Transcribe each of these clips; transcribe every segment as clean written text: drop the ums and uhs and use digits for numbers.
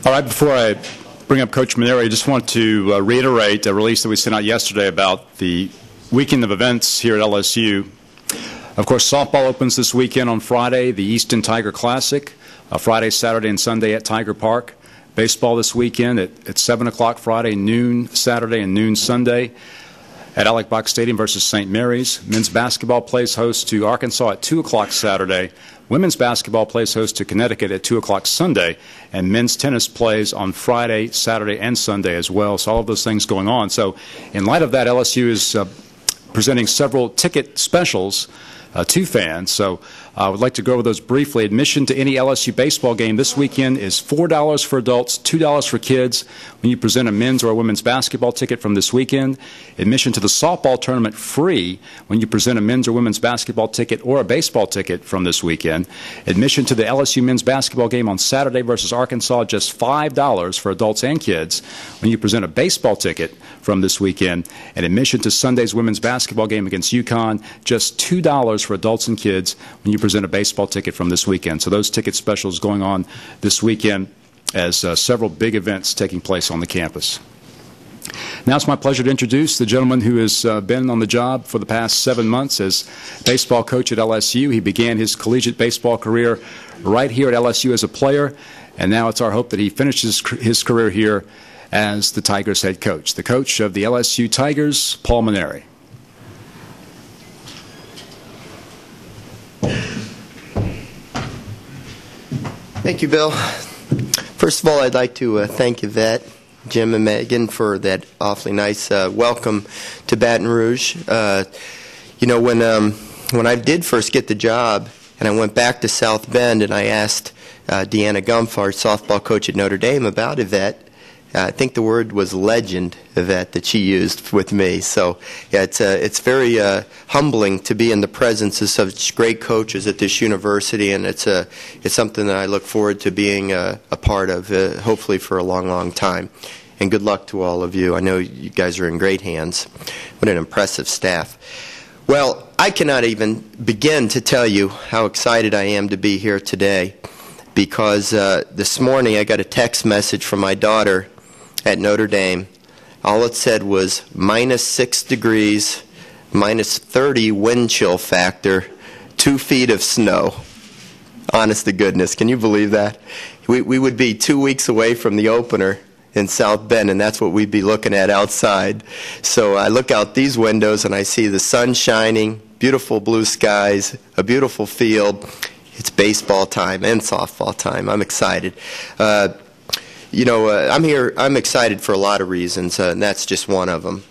All right, before I bring up Coach Mainieri, I just want to reiterate a release that we sent out yesterday about the weekend of events here at LSU. Of course, softball opens this weekend on Friday, the Easton Tiger Classic, Friday, Saturday, and Sunday at Tiger Park. Baseball this weekend at 7 o'clock Friday, noon Saturday, and noon Sunday at Alex Box Stadium versus St. Mary's. Men's basketball plays host to Arkansas at 2 o'clock Saturday. Women's basketball plays host to Connecticut at 2 o'clock Sunday. And men's tennis plays on Friday, Saturday, and Sunday as well. So all of those things going on. So in light of that, LSU is presenting several ticket specials to fans. So I would like to go over those briefly. Admission to any LSU baseball game this weekend is $4 for adults, $2 for kids when you present a men's or a women's basketball ticket from this weekend. Admission to the softball tournament free when you present a men's or women's basketball ticket or a baseball ticket from this weekend. Admission to the LSU men's basketball game on Saturday versus Arkansas, just $5 for adults and kids when you present a baseball ticket from this weekend. And admission to Sunday's women's basketball game against UConn, just $2 for adults and kids when you present a baseball ticket from this weekend. So those ticket specials going on this weekend as several big events taking place on the campus. Now it's my pleasure to introduce the gentleman who has been on the job for the past 7 months as baseball coach at LSU. He began his collegiate baseball career right here at LSU as a player, and now it's our hope that he finishes his career here as the Tigers head coach. The coach of the LSU Tigers, Paul Mainieri. Thank you, Bill. First of all, I'd like to thank Yvette, Jim, and Megan for that awfully nice welcome to Baton Rouge. You know, when I did first get the job and I went back to South Bend and I asked Deanna Gumpf, our softball coach at Notre Dame, about Yvette, I think the word was legend, Yvette, that she used with me. So yeah, it's very humbling to be in the presence of such great coaches at this university, and it's something that I look forward to being a part of, hopefully for a long, long time. And good luck to all of you. I know you guys are in great hands. What an impressive staff. Well, I cannot even begin to tell you how excited I am to be here today, because this morning I got a text message from my daughter at Notre Dame. All it said was -6 degrees, -30 wind chill factor, 2 feet of snow. Honest to goodness, can you believe that? We would be 2 weeks away from the opener in South Bend, and that's what we'd be looking at outside. So I look out these windows and I see the sun shining, beautiful blue skies, a beautiful field. It's baseball time and softball time. I'm excited. You know, I'm excited for a lot of reasons, and that's just one of them.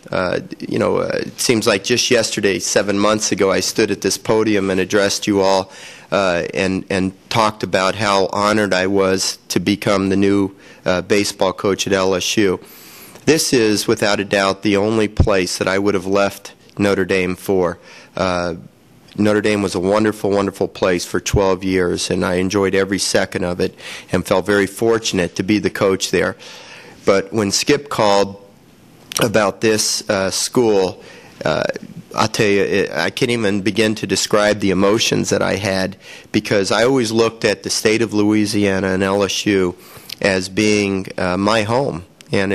You know, it seems like just yesterday, 7 months ago, I stood at this podium and addressed you all and talked about how honored I was to become the new baseball coach at LSU. This is, without a doubt, the only place that I would have left Notre Dame for. Notre Dame was a wonderful, wonderful place for 12 years, and I enjoyed every second of it and felt very fortunate to be the coach there. But when Skip called about this school, I'll tell you, I can't even begin to describe the emotions that I had, because I always looked at the state of Louisiana and LSU as being my home. And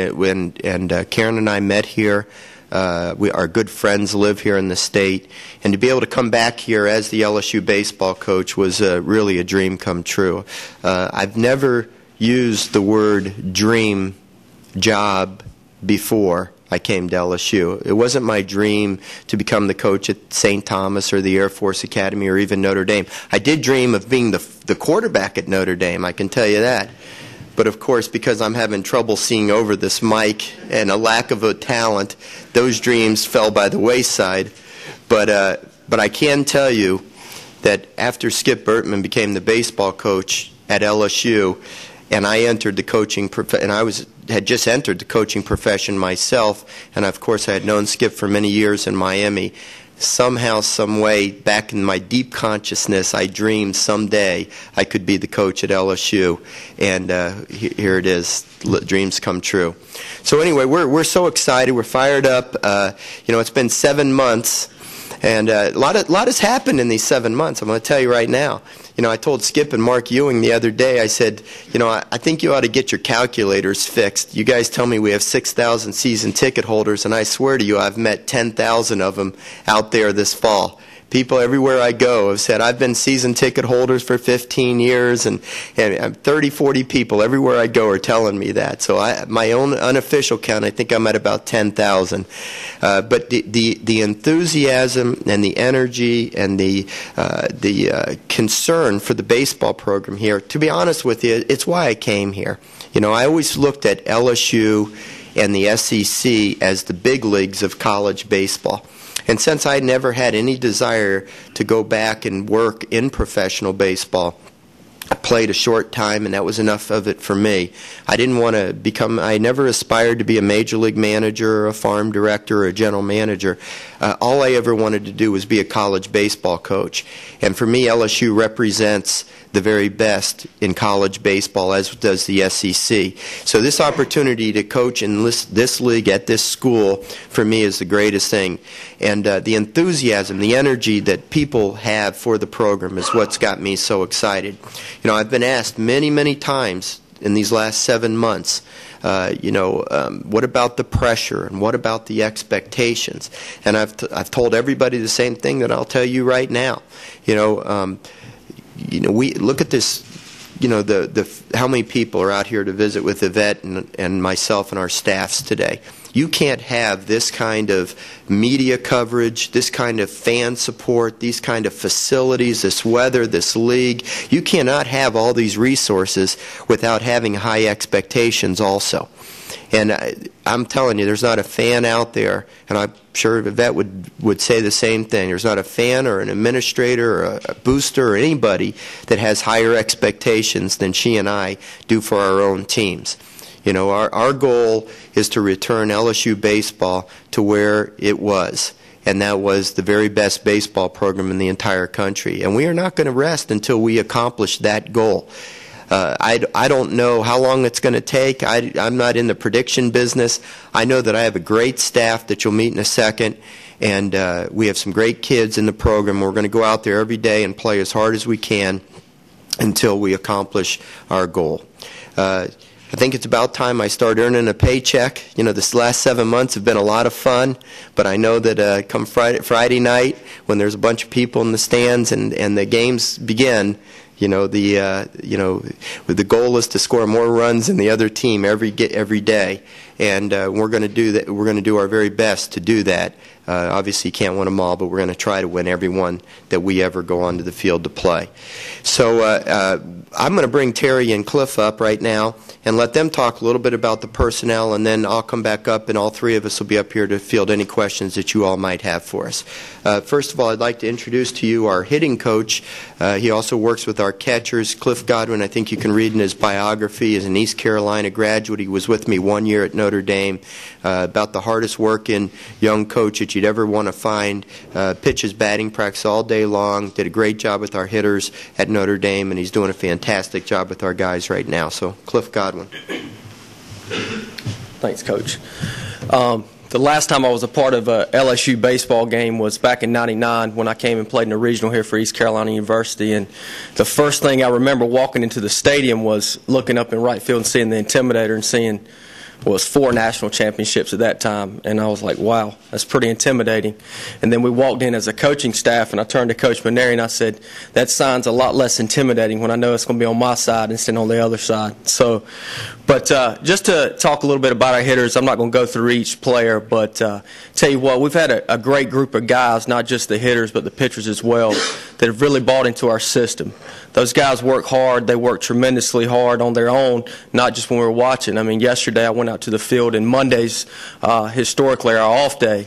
Karen and I met here. Our good friends live here in the state, and to be able to come back here as the LSU baseball coach was really a dream come true. I've never used the word dream job before I came to LSU. It wasn't my dream to become the coach at St. Thomas or the Air Force Academy or even Notre Dame. I did dream of being the quarterback at Notre Dame, I can tell you that. But of course, because I'm having trouble seeing over this mic and a lack of a talent, those dreams fell by the wayside. But I can tell you that after Skip Bertman became the baseball coach at LSU, and I entered the coaching had just entered the coaching profession myself, and of course I had known Skip for many years in Miami. Somehow, some way, back in my deep consciousness, I dreamed someday I could be the coach at LSU, and here it is. Dreams come true. So anyway, we're so excited. We're fired up. You know, it's been 7 months, And a lot has happened in these 7 months. I'm going to tell you right now. I told Skip and Mark Ewing the other day, I said, I think you ought to get your calculators fixed. You guys tell me we have 6,000 season ticket holders, and I swear to you I've met 10,000 of them out there this fall. People everywhere I go have said, I've been season ticket holders for 15 years, and 30, 40 people everywhere I go are telling me that. So my own unofficial count, I think I'm at about 10,000. But the enthusiasm and the energy and the concern for the baseball program here, to be honest with you, it's why I came here. I always looked at LSU and the SEC as the big leagues of college baseball. And since I never had any desire to go back and work in professional baseball, I played a short time, and that was enough of it for me. I didn't want to I never aspired to be a major league manager or a farm director or a general manager. All I ever wanted to do was be a college baseball coach. And for me, LSU represents the very best in college baseball, as does the SEC. So this opportunity to coach in this league at this school, for me, is the greatest thing. And the enthusiasm, the energy that people have for the program is what's got me so excited. I've been asked many, many times in these last 7 months, what about the pressure and what about the expectations? And I've told everybody the same thing that I'll tell you right now. We look at this, how many people are out here to visit with Yvette and myself and our staffs today. You can't have this kind of media coverage, this kind of fan support, these kind of facilities, this weather, this league. You cannot have all these resources without having high expectations also. And I'm telling you, there's not a fan out there, and I'm sure Yvette would say the same thing. There's not a fan or an administrator or a booster or anybody that has higher expectations than she and I do for our own teams. Our goal is to return LSU baseball to where it was, and that was the very best baseball program in the entire country. And we are not going to rest until we accomplish that goal. I don't know how long it's going to take. I'm not in the prediction business. I know that I have a great staff that you'll meet in a second, and we have some great kids in the program. We're going to go out there every day and play as hard as we can until we accomplish our goal. I think it's about time I start earning a paycheck. This last 7 months have been a lot of fun, but I know that come Friday night, when there's a bunch of people in the stands and the games begin, the goal is to score more runs than the other team every day, and we're going to do that. We're going to do our very best to do that. Obviously, you can't win them all, but we're going to try to win every one that we ever go onto the field to play. So I'm going to bring Terry and Cliff up right now and let them talk a little bit about the personnel, and then I'll come back up, and all three of us will be up here to field any questions that you all might have for us. First of all, I'd like to introduce to you our hitting coach. He also works with our catchers. Cliff Godwin, I think you can read in his biography, is an East Carolina graduate. He was with me 1 year at Notre Dame. About the hardest working young coach that you'd ever want to find. Pitches batting practice all day long. Did a great job with our hitters at Notre Dame, and he's doing a fantastic job with our guys right now. So, Cliff Godwin. Thanks, Coach. The last time I was a part of a LSU baseball game was back in '99 when I came and played in a regional here for East Carolina University. And the first thing I remember walking into the stadium was looking up in right field and seeing the Intimidator and seeing was 4 national championships at that time. And I was like, wow, that's pretty intimidating. And then we walked in as a coaching staff, and I turned to Coach Maneri and I said, that sign's a lot less intimidating when I know it's going to be on my side instead of on the other side. So, but just to talk a little bit about our hitters, I'm not going to go through each player, but tell you what, we've had a great group of guys, not just the hitters but the pitchers as well, that have really bought into our system. Those guys work hard. They work tremendously hard on their own, not just when we were watching. I mean, yesterday I went out to the field, and Mondays historically are our off day,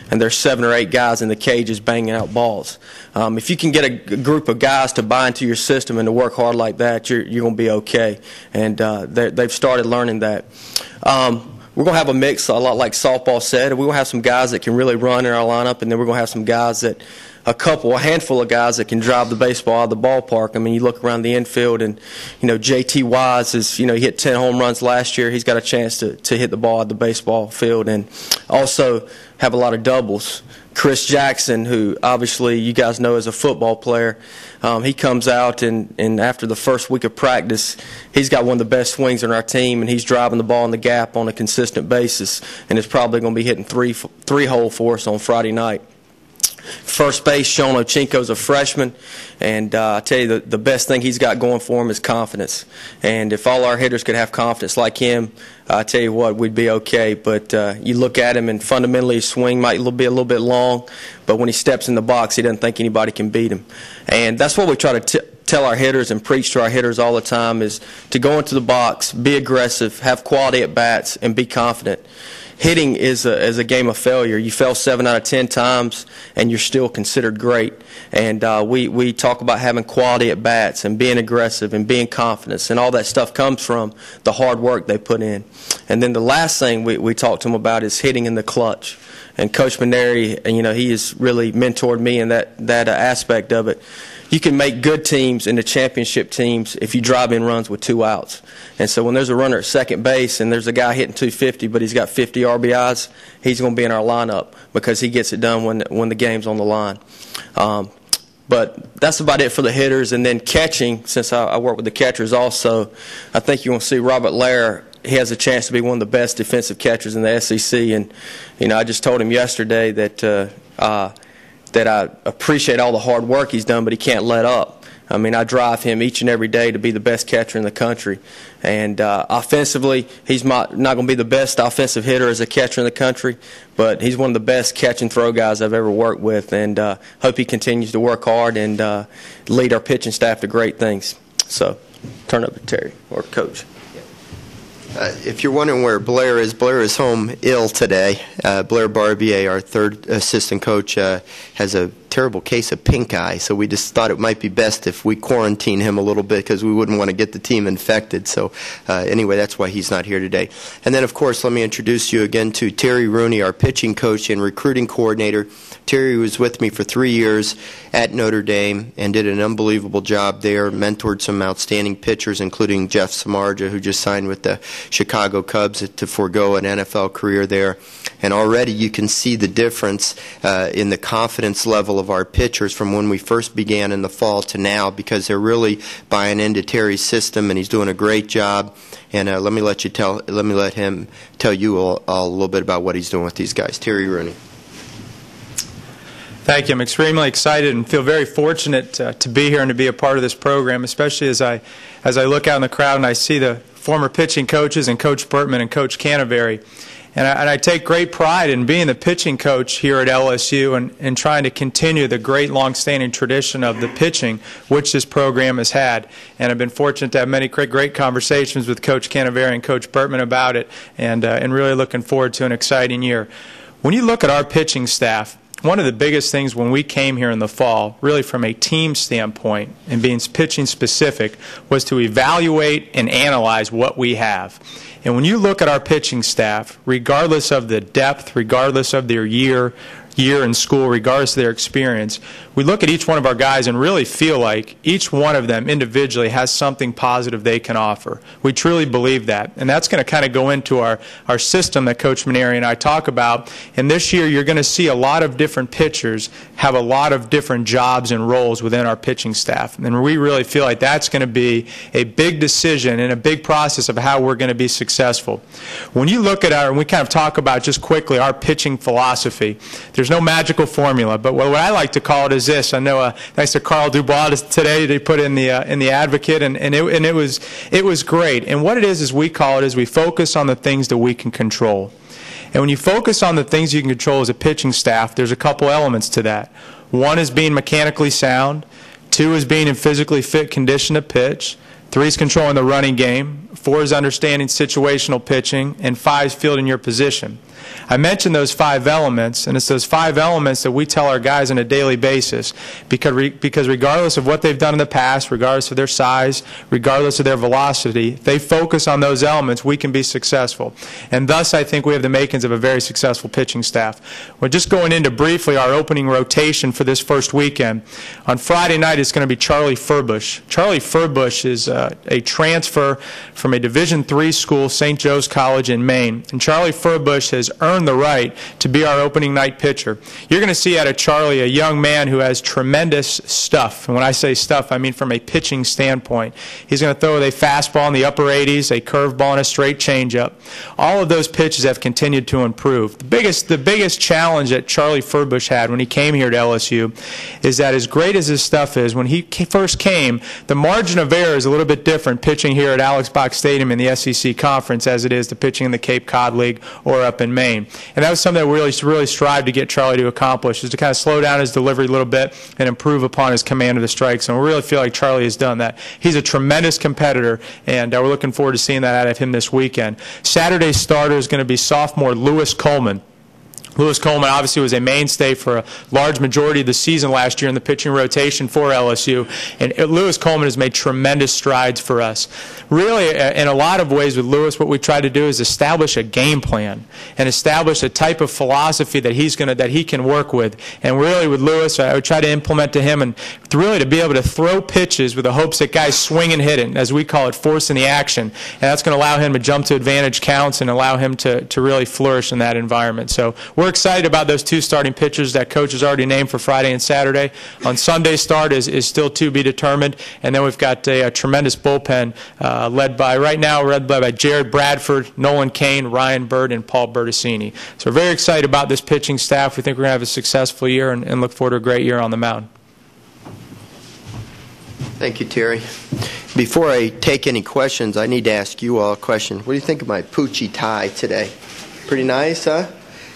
and there's 7 or 8 guys in the cages banging out balls. If you can get a group of guys to buy into your system and to work hard like that, you're going to be okay. And they've started learning that. We're going to have a mix, a lot like softball said. We're going to have some guys that can really run in our lineup, and then we're going to have some guys that a handful of guys that can drive the baseball out of the ballpark. I mean, you look around the infield, and J.T. Wise is, he hit 10 home runs last year. He's got a chance to hit the ball out of the baseball field, and also have a lot of doubles. Chris Jackson, who obviously you guys know is a football player. He comes out, and after the first week of practice, he's got one of the best swings on our team, and he's driving the ball in the gap on a consistent basis, and is probably going to be hitting three-hole for us on Friday night. First base, Sean Ochinko's a freshman, and I tell you, the best thing he's got going for him is confidence. And if all our hitters could have confidence like him, I tell you what, we'd be okay. But you look at him, and fundamentally his swing might be a little bit long, but when he steps in the box, he doesn't think anybody can beat him. And that's what we try to tell our hitters and preach to our hitters all the time, is to go into the box, be aggressive, have quality at bats, and be confident. Hitting is a game of failure. You fail 7 out of 10 times, and you're still considered great. And we talk about having quality at bats and being aggressive and being confident, and all that stuff comes from the hard work they put in. And then the last thing we talk to them about is hitting in the clutch. And Coach Mainieri, he has really mentored me in that aspect of it. You can make good teams into championship teams if you drive in runs with 2 outs. And so when there's a runner at second base and there's a guy hitting 250 but he's got 50 RBIs, he's going to be in our lineup because he gets it done when the game's on the line. But that's about it for the hitters. And then catching, since I work with the catchers also, I think you want to see Robert Lair. He has a chance to be one of the best defensive catchers in the SEC. And, I just told him yesterday that I appreciate all the hard work he's done, but he can't let up. I mean, I drive him each and every day to be the best catcher in the country. And offensively, he's not going to be the best offensive hitter as a catcher in the country, but he's one of the best catch and throw guys I've ever worked with, and hope he continues to work hard and lead our pitching staff to great things. So, turn it over to Terry, or Coach. If you're wondering where Blair is home ill today. Blair Barbier, our third assistant coach, has a terrible case of pink eye, so we just thought it might be best if we quarantine him a little bit because we wouldn't want to get the team infected. So anyway, that's why he's not here today. And then, of course, let me introduce you again to Terry Rooney, our pitching coach and recruiting coordinator. Terry was with me for 3 years at Notre Dame and did an unbelievable job there, mentored some outstanding pitchers, including Jeff Samardzija, who just signed with the Chicago Cubs to forego an NFL career there. And already you can see the difference in the confidence level of our pitchers from when we first began in the fall to now, because they're really buying into Terry's system, and he's doing a great job. And let me let him tell you all a little bit about what he's doing with these guys. Terry Rooney. Thank you. I'm extremely excited and feel very fortunate to be here and to be a part of this program, especially as I look out in the crowd and I see the former pitching coaches and Coach Burtman and Coach Canterbury. And I take great pride in being the pitching coach here at LSU and trying to continue the great long-standing tradition of the pitching which this program has had. And I've been fortunate to have many great conversations with Coach Canterbury and Coach Burtman about it, and really looking forward to an exciting year. When you look at our pitching staff, one of the biggest things when we came here in the fall, really from a team standpoint and being pitching specific, was to evaluate and analyze what we have. And when you look at our pitching staff, regardless of the depth, regardless of their year in school, regardless of their experience, we look at each one of our guys and really feel like each one of them individually has something positive they can offer. We truly believe that. And that's going to kind of go into our system that Coach Mainieri and I talk about. And this year you're going to see a lot of different pitchers have a lot of different jobs and roles within our pitching staff. And we really feel like that's going to be a big decision and a big process of how we're going to be successful. When you look at and we kind of talk about just quickly our pitching philosophy, there's no magical formula, but what I like to call it is this. I know thanks to Carl Dubois today, they put in the Advocate, and it was great. And what it is we call it is we focus on the things that we can control. And when you focus on the things you can control as a pitching staff, there's a couple elements to that. One is being mechanically sound. 2 is being in physically fit condition to pitch. 3 is controlling the running game. 4 is understanding situational pitching. And 5 is fielding your position. I mentioned those 5 elements, and it's those 5 elements that we tell our guys on a daily basis, because regardless of what they've done in the past, regardless of their size, regardless of their velocity, if they focus on those elements, we can be successful. And thus, I think we have the makings of a very successful pitching staff. We're just going into briefly our opening rotation for this first weekend. On Friday night, it's going to be Charlie Furbush. Charlie Furbush is a transfer from a Division III school, St. Joe's College in Maine. And Charlie Furbush has has earned the right to be our opening night pitcher. You're going to see out of Charlie a young man who has tremendous stuff. And when I say stuff, I mean from a pitching standpoint. He's going to throw with a fastball in the upper 80s, a curveball, and a straight changeup. All of those pitches have continued to improve. The biggest challenge that Charlie Furbush had when he came here to LSU is that as great as his stuff is, when he first came, the margin of error is a little bit different pitching here at Alex Box Stadium in the SEC Conference as it is to pitching in the Cape Cod League or up in Maine. And that was something that we really strived to get Charlie to accomplish, is to kind of slow down his delivery a little bit and improve upon his command of the strikes. And we really feel like Charlie has done that. He's a tremendous competitor, and we're looking forward to seeing that out of him this weekend. Saturday's starter is going to be sophomore Lewis Coleman. Lewis Coleman obviously was a mainstay for a large majority of the season last year in the pitching rotation for LSU, and Lewis Coleman has made tremendous strides for us. Really, in a lot of ways with Lewis, what we try to do is establish a game plan and establish a type of philosophy that he can work with. And really with Lewis, I would try to implement to him and really to be able to throw pitches with the hopes that guys swing and hit it, as we call it, forcing the action. And that's going to allow him to jump to advantage counts and allow him to really flourish in that environment. So we're excited about those two starting pitchers that coach has already named for Friday and Saturday. On Sunday's start is still to be determined, and then we've got a tremendous bullpen led by Jared Bradford, Nolan Kane, Ryan Bird, and Paul Bertassini. So we're very excited about this pitching staff. We think we're going to have a successful year and look forward to a great year on the mound. Thank you, Terry. Before I take any questions, I need to ask you all a question. What do you think of my Poochie tie today? Pretty nice, huh?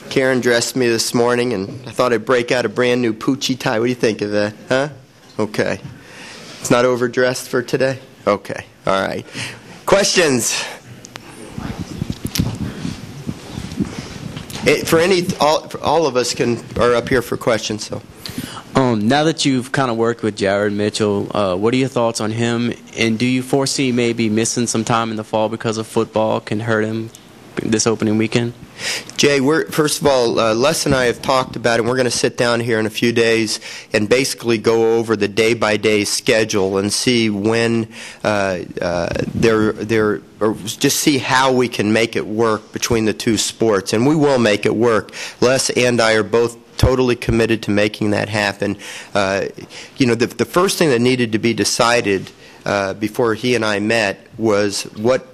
Karen dressed me this morning, and I thought I'd break out a brand new Poochie tie. What do you think of that? Huh? Okay. It's not overdressed for today? Okay. All right. Questions? All of us are up here for questions. So. Now that you've kind of worked with Jared Mitchell, what are your thoughts on him? And do you foresee maybe missing some time in the fall because of football can hurt him this opening weekend? Jay, first of all, Les and I have talked about it. We're going to sit down here in a few days and basically go over the day-by-day schedule and see when or just see how we can make it work between the two sports. And we will make it work. Les and I are both totally committed to making that happen. The first thing that needed to be decided before he and I met was what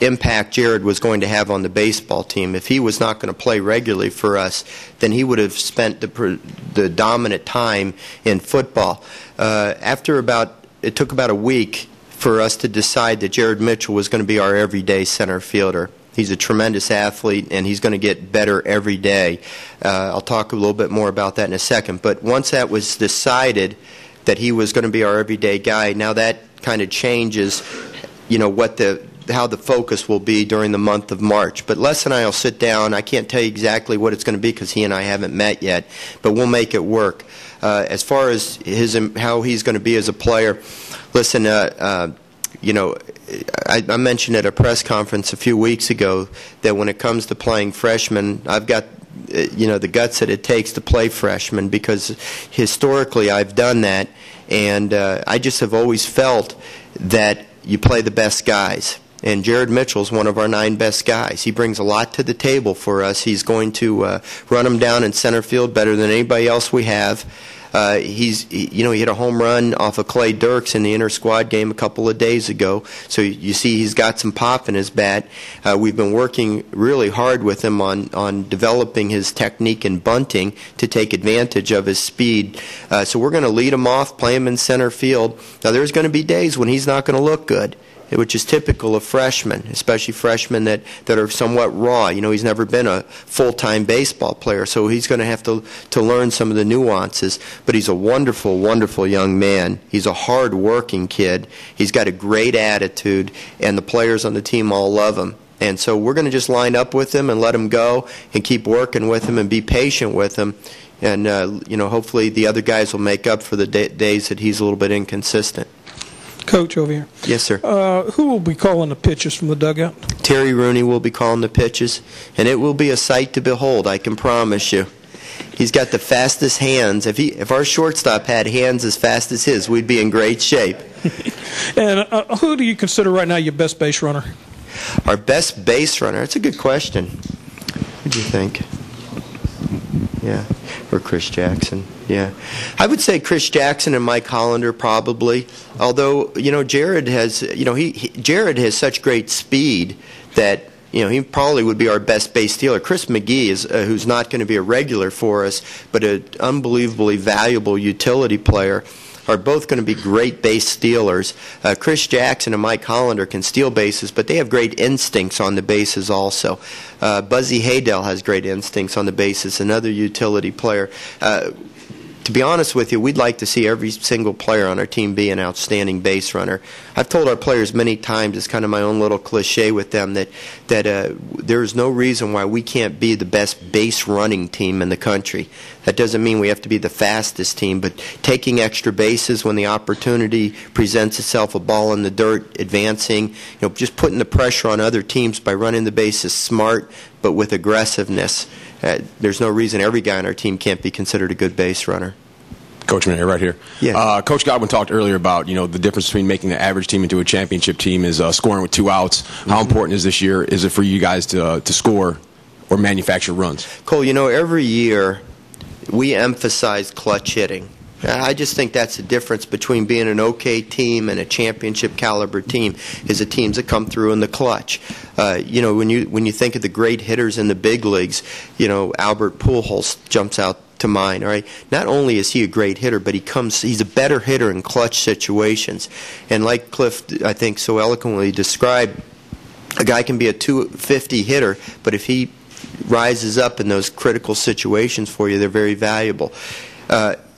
impact Jared was going to have on the baseball team. If he was not going to play regularly for us, then he would have spent the dominant time in football. It took about a week for us to decide that Jared Mitchell was going to be our everyday center fielder. He's a tremendous athlete, and he's going to get better every day. I'll talk a little bit more about that in a second. But once that was decided that he was going to be our everyday guy, now that kind of changes, how the focus will be during the month of March. But Les and I will sit down. I can't tell you exactly what it's going to be because he and I haven't met yet, but we'll make it work. As far as how he's going to be as a player, listen, I mentioned at a press conference a few weeks ago that when it comes to playing freshmen, I've got the guts that it takes to play freshmen because historically I've done that, and I just have always felt that you play the best guys. And Jared Mitchell's one of our 9 best guys. He brings a lot to the table for us. He's going to run them down in center field better than anybody else we have. He hit a home run off of Clay Dirks in the inter-squad game a couple of days ago. So you see he's got some pop in his bat. We've been working really hard with him on developing his technique in bunting to take advantage of his speed. So we're going to lead him off, play him in center field. Now there's going to be days when he's not going to look good, which is typical of freshmen, especially freshmen that are somewhat raw. He's never been a full-time baseball player, so he's going to have to learn some of the nuances. But he's a wonderful, wonderful young man. He's a hard-working kid. He's got a great attitude, and the players on the team all love him. And so we're going to just line up with him and let him go and keep working with him and be patient with him. And, hopefully the other guys will make up for the days that he's a little bit inconsistent. Coach, over here. Yes, sir. Who will be calling the pitches from the dugout? Terry Rooney will be calling the pitches, and it will be a sight to behold, I can promise you. He's got the fastest hands. If our shortstop had hands as fast as his, we'd be in great shape. And who do you consider right now your best base runner? Our best base runner? That's a good question. What do you think? Yeah, or Chris Jackson. Yeah, I would say Chris Jackson and Mike Hollander probably. Although Jared has Jared has such great speed that he probably would be our best base stealer. Chris McGee is who's not going to be a regular for us, but an unbelievably valuable utility player. Are both going to be great base stealers. Chris Jackson and Mike Hollander can steal bases, but they have great instincts on the bases also. Buzzy Haydel has great instincts on the bases, another utility player. To be honest with you, we'd like to see every single player on our team be an outstanding base runner. I've told our players many times, it's kind of my own little cliche with them, that there's no reason why we can't be the best base running team in the country. That doesn't mean we have to be the fastest team, but taking extra bases when the opportunity presents itself, a ball in the dirt, advancing, just putting the pressure on other teams by running the bases smart but with aggressiveness. There's no reason every guy on our team can't be considered a good base runner. Coach Maneri, right here. Yeah. Coach Godwin talked earlier about the difference between making the average team into a championship team is scoring with 2 outs. How important is this year? Is it for you guys to score or manufacture runs? Cole, every year we emphasize clutch hitting. I just think that's the difference between being an okay team and a championship caliber team, is the teams that come through in the clutch. When you think of the great hitters in the big leagues, Albert Pujols jumps out to mind. All right, not only is he a great hitter, but he's a better hitter in clutch situations. And like Cliff, I think, so eloquently described, a guy can be a 250 hitter, but if he rises up in those critical situations for you, they're very valuable.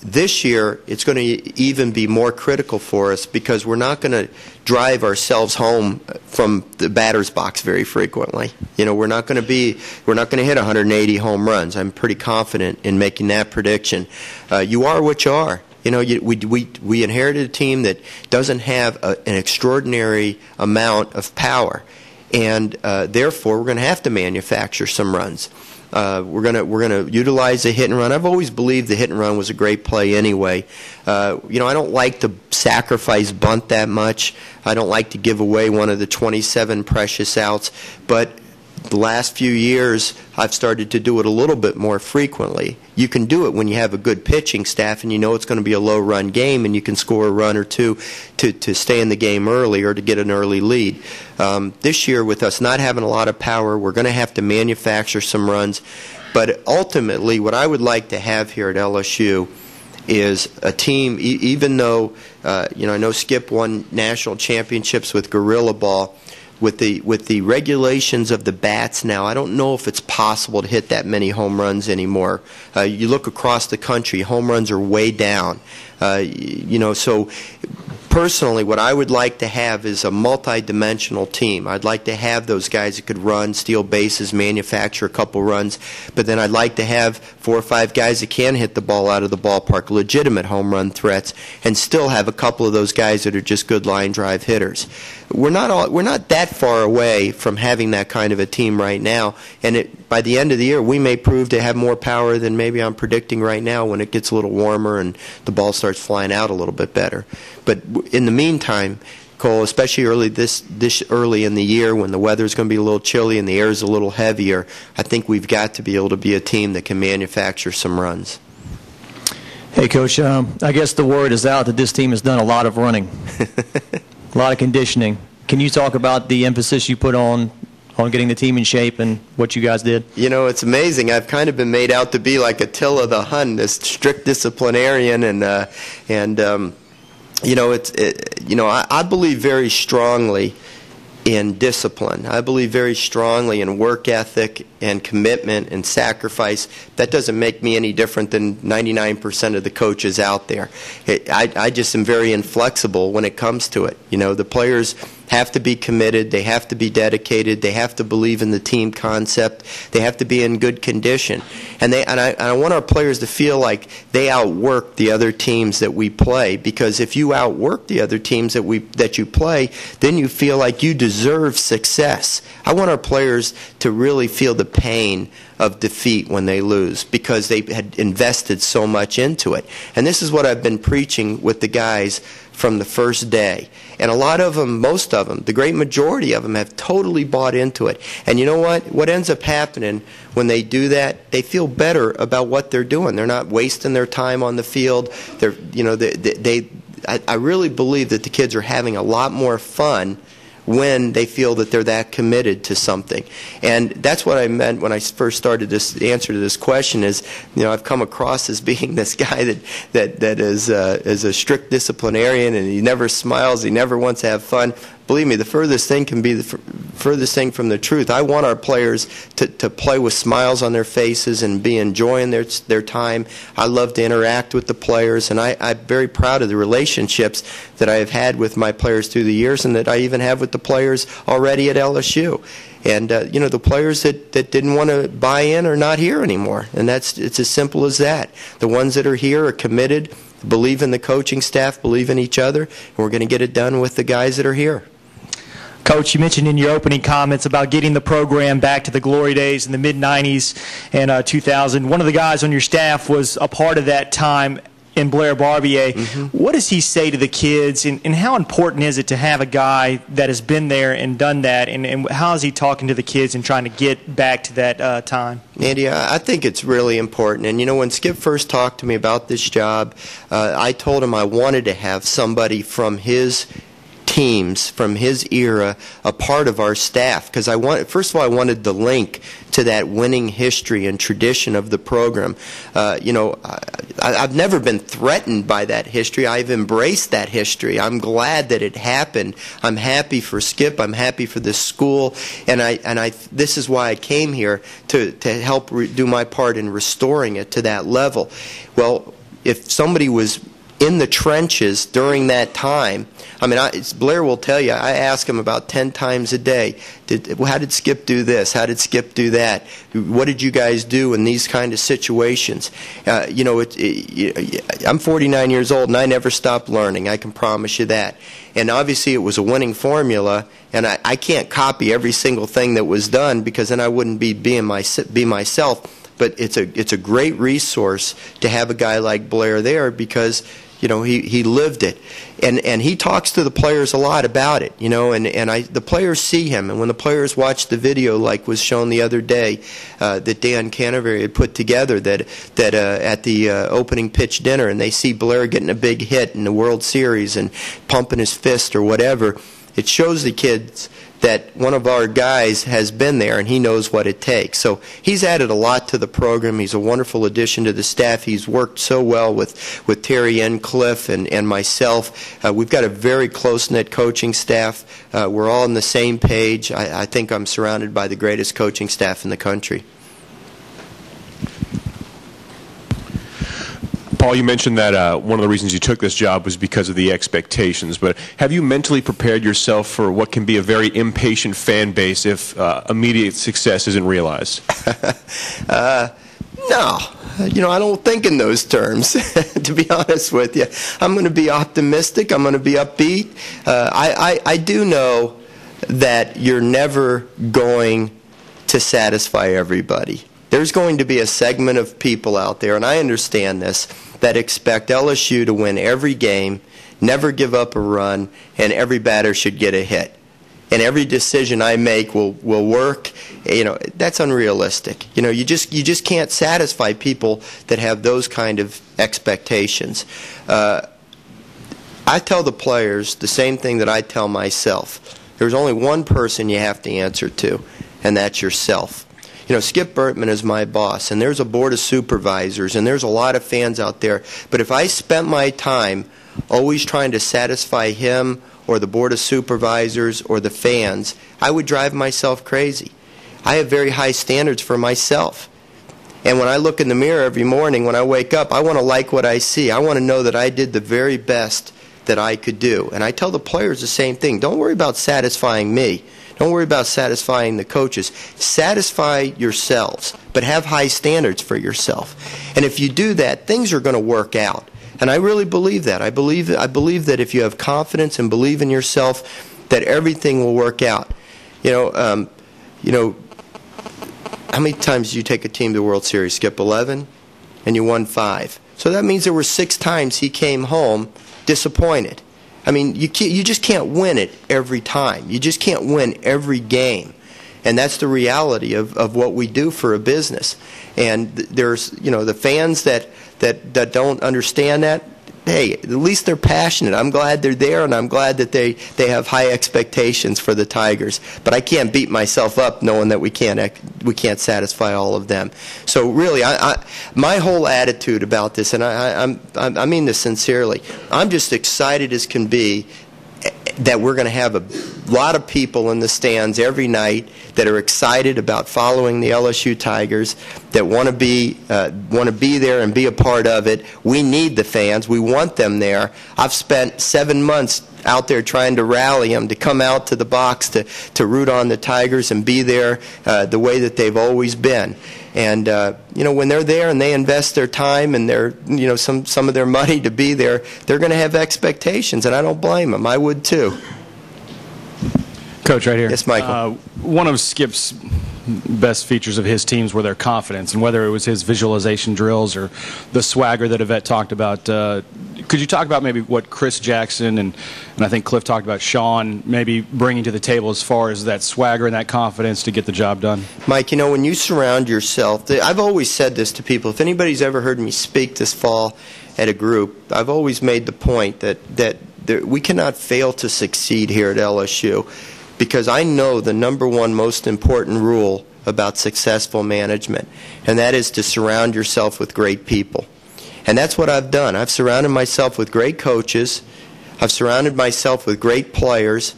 This year, it's going to even be more critical for us because we're not going to drive ourselves home from the batter's box very frequently. We're not going to hit 180 home runs. I'm pretty confident in making that prediction. You are what you are. We inherited a team that doesn't have an extraordinary amount of power, and therefore we're going to have to manufacture some runs. We're gonna utilize the hit and run. I've always believed the hit and run was a great play anyway. I don't like to sacrifice bunt that much. I don't like to give away one of the 27 precious outs, but the last few years I've started to do it a little bit more frequently. You can do it when you have a good pitching staff and it's going to be a low-run game and you can score a run or two to stay in the game early or to get an early lead. This year, with us not having a lot of power, we're going to have to manufacture some runs. But ultimately, what I would like to have here at LSU is a team, even though I know Skip won national championships with Gorilla Ball, with the regulations of the bats now, I don't know if it's possible to hit that many home runs anymore. You look across the country, home runs are way down. So personally, what I would like to have is a multi-dimensional team. I'd like to have those guys that could run, steal bases, manufacture a couple runs, but then I'd like to have 4 or 5 guys that can hit the ball out of the ballpark, legitimate home run threats, and still have a couple of those guys that are just good line drive hitters. We're not that far away from having that kind of a team right now, and by the end of the year, we may prove to have more power than maybe I'm predicting right now when it gets a little warmer and the ball starts flying out a little bit better. But in the meantime, Cole, especially this early in the year when the weather's going to be a little chilly and the air's a little heavier, I think we've got to be able to be a team that can manufacture some runs. Hey, Coach, I guess the word is out that this team has done a lot of running, a lot of conditioning. Can you talk about the emphasis you put on getting the team in shape and what you guys did? It's amazing. I've kind of been made out to be like Attila the Hun, this strict disciplinarian, I believe very strongly in discipline. I believe very strongly in work ethic and commitment and sacrifice. That doesn't make me any different than 99% of the coaches out there. I just am very inflexible when it comes to it. The players have to be committed, they have to be dedicated, they have to believe in the team concept, they have to be in good condition. And I want our players to feel like they outwork the other teams that we play, because if you outwork the other teams that you play, then you feel like you deserve success. I want our players to really feel the pain of defeat when they lose because they had invested so much into it. And this is what I've been preaching with the guys from the first day. And a lot of them, most of them, the great majority of them have totally bought into it. And you know what? What ends up happening when they do that, they feel better about what they're doing. They're not wasting their time on the field. They're, you know, I really believe that the kids are having a lot more fun when they feel that they're that committed to something. And that's what I meant when I first started this answer to this question is, you know, I've come across as being this guy that is a strict disciplinarian, and he never smiles, he never wants to have fun. Believe me, the furthest thing can be the furthest thing from the truth. I want our players to play with smiles on their faces and be enjoying their time. I love to interact with the players, and I'm very proud of the relationships that I have had with my players through the years and that I even have with the players already at LSU. And, you know, the players that didn't want to buy in are not here anymore, and it's as simple as that. The ones that are here are committed, believe in the coaching staff, believe in each other, and we're going to get it done with the guys that are here. Coach, you mentioned in your opening comments about getting the program back to the glory days in the mid-'90s and 2000. One of the guys on your staff was a part of that time in Blair Barbier. Mm-hmm. What does he say to the kids, and how important is it to have a guy that has been there and done that, and how is he talking to the kids and trying to get back to that time? Andy, I think it's really important. And, you know, when Skip first talked to me about this job, I told him I wanted to have somebody from his teams, from his era, a part of our staff, because first of all, I wanted the link to that winning history and tradition of the program. You know, I've never been threatened by that history. I've embraced that history. I'm glad that it happened. I'm happy for Skip. I'm happy for this school, and this is why I came here to help do my part in restoring it to that level. Well, if somebody was in the trenches during that time, I mean, Blair will tell you, I ask him about 10 times a day, how did Skip do this? How did Skip do that? What did you guys do in these kind of situations? You know, I'm 49 years old, and I never stopped learning. I can promise you that. And obviously it was a winning formula, and I can't copy every single thing that was done because then I wouldn't be myself. But it's a great resource to have a guy like Blair there because, you know, he lived it, and he talks to the players a lot about it, you know, and the players see him, and when the players watch the video like was shown the other day that Dan Canterbury had put together that at the opening pitch dinner, and they see Blair getting a big hit in the World Series and pumping his fist or whatever, it shows the kids that one of our guys has been there and he knows what it takes. So he's added a lot to the program. He's a wonderful addition to the staff. He's worked so well with Terry Encliffe and myself. We've got a very close-knit coaching staff. We're all on the same page. I think I'm surrounded by the greatest coaching staff in the country. Paul, you mentioned that one of the reasons you took this job was because of the expectations, but have you mentally prepared yourself for what can be a very impatient fan base if immediate success isn't realized? No. You know, I don't think in those terms, to be honest with you. I'm going to be optimistic. I'm going to be upbeat. I do know that you're never going to satisfy everybody. There's going to be a segment of people out there, and I understand this, that expect LSU to win every game, never give up a run, and every batter should get a hit. And every decision I make will work. You know, that's unrealistic. You know, you just can't satisfy people that have those kind of expectations. I tell the players the same thing that I tell myself. There's only one person you have to answer to, and that's yourself. You know, Skip Bertman is my boss, and there's a board of supervisors, and there's a lot of fans out there. But if I spent my time always trying to satisfy him or the board of supervisors or the fans, I would drive myself crazy. I have very high standards for myself. And when I look in the mirror every morning, when I wake up, I want to like what I see. I want to know that I did the very best that I could do. And I tell the players the same thing. Don't worry about satisfying me. Don't worry about satisfying the coaches. Satisfy yourselves, but have high standards for yourself. And if you do that, things are going to work out. And I really believe that. I believe that if you have confidence and believe in yourself, that everything will work out. You know, how many times did you take a team to the World Series? Skip, 11, and you won 5. So that means there were 6 times he came home disappointed. I mean, you just can't win it every time. You just can't win every game. And that's the reality of what we do for a business. And there's, the fans that don't understand that, hey, at least they're passionate. I'm glad they're there, and I'm glad that they have high expectations for the Tigers. But I can't beat myself up knowing that we can't satisfy all of them. So really, my whole attitude about this, and I mean this sincerely, I'm just excited as can be that we're going to have a lot of people in the stands every night that are excited about following the LSU Tigers, that want to be there and be a part of it. We need the fans. We want them there. I've spent 7 months out there trying to rally them to come out to the box to root on the Tigers and be there the way that they've always been. And when they're there and they invest their time and their some of their money to be there, they're going to have expectations, and I don't blame them. I would too. Coach, right here. Yes, Michael. One of Skip's best features of his teams were their confidence, and whether it was his visualization drills or the swagger that Yvette talked about. Could you talk about maybe what Chris Jackson and I think Cliff talked about Sean maybe bringing to the table as far as that swagger and that confidence to get the job done? Mike, when you surround yourself, I've always said this to people. If anybody's ever heard me speak this fall at a group, I've always made the point that we cannot fail to succeed here at LSU, because I know the number one most important rule about successful management, and that is to surround yourself with great people. And that's what I've done. I've surrounded myself with great coaches. I've surrounded myself with great players,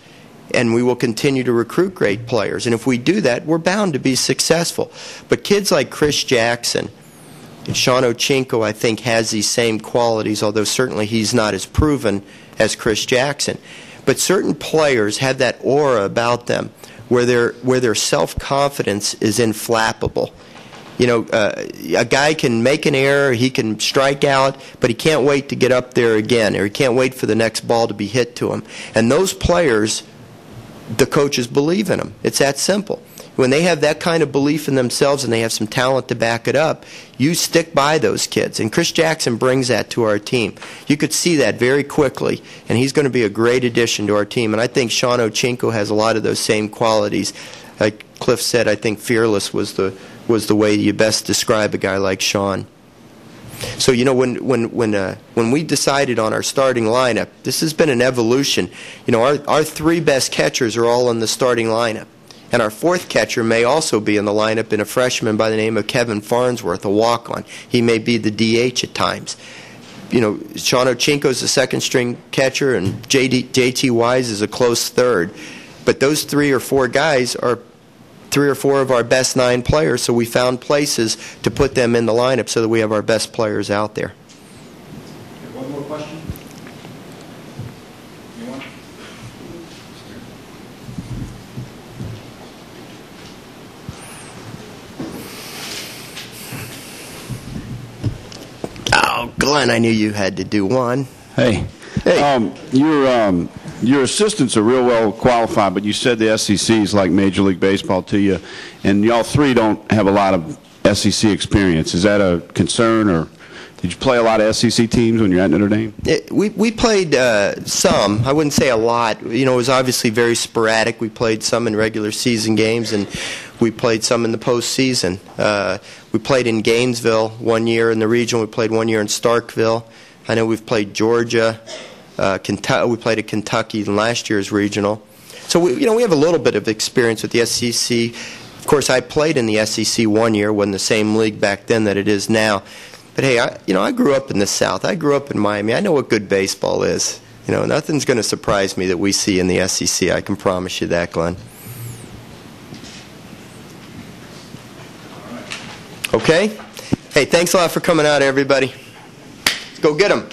and we will continue to recruit great players. And if we do that, we're bound to be successful. But kids like Chris Jackson and Sean Ochinko, I think, has these same qualities, although certainly he's not as proven as Chris Jackson. But certain players have that aura about them where their self-confidence is inflappable. A guy can make an error, he can strike out, but he can't wait to get up there again, or he can't wait for the next ball to be hit to him. And those players, the coaches believe in them. It's that simple. When they have that kind of belief in themselves and they have some talent to back it up, you stick by those kids. And Chris Jackson brings that to our team. You could see that very quickly, and he's going to be a great addition to our team. And I think Sean Ochinko has a lot of those same qualities. Like Cliff said, I think fearless was the way you best describe a guy like Sean. So when we decided on our starting lineup, this has been an evolution. Our 3 best catchers are all in the starting lineup, and our 4th catcher may also be in the lineup, in a freshman by the name of Kevin Farnsworth, a walk-on. He may be the DH at times. Sean Ochinko is the 2nd-string catcher, and J.T. Wise is a close 3rd. But those 3 or 4 guys are 3 or 4 of our best 9 players, so we found places to put them in the lineup so that we have our best players out there. One more question? Anyone? Oh, Glenn, I knew you had to do one. Hey. Your assistants are real well qualified, but you said the SEC is like Major League Baseball to you, and y'all 3 don't have a lot of SEC experience. Is that a concern, or did you play a lot of SEC teams when you're at Notre Dame? We played some. I wouldn't say a lot. It was obviously very sporadic. We played some in regular season games, and we played some in the postseason. We played in Gainesville one year in the region. We played one year in Starkville. I know we've played Georgia. Kentucky, we played at Kentucky in last year's regional. So we have a little bit of experience with the SEC. Of course, I played in the SEC one year, wasn't the same league back then that it is now. But hey, I grew up in the South. I grew up in Miami. I know what good baseball is. Nothing's going to surprise me that we see in the SEC. I can promise you that, Glenn. Okay? Hey, thanks a lot for coming out, everybody. Let's go get them.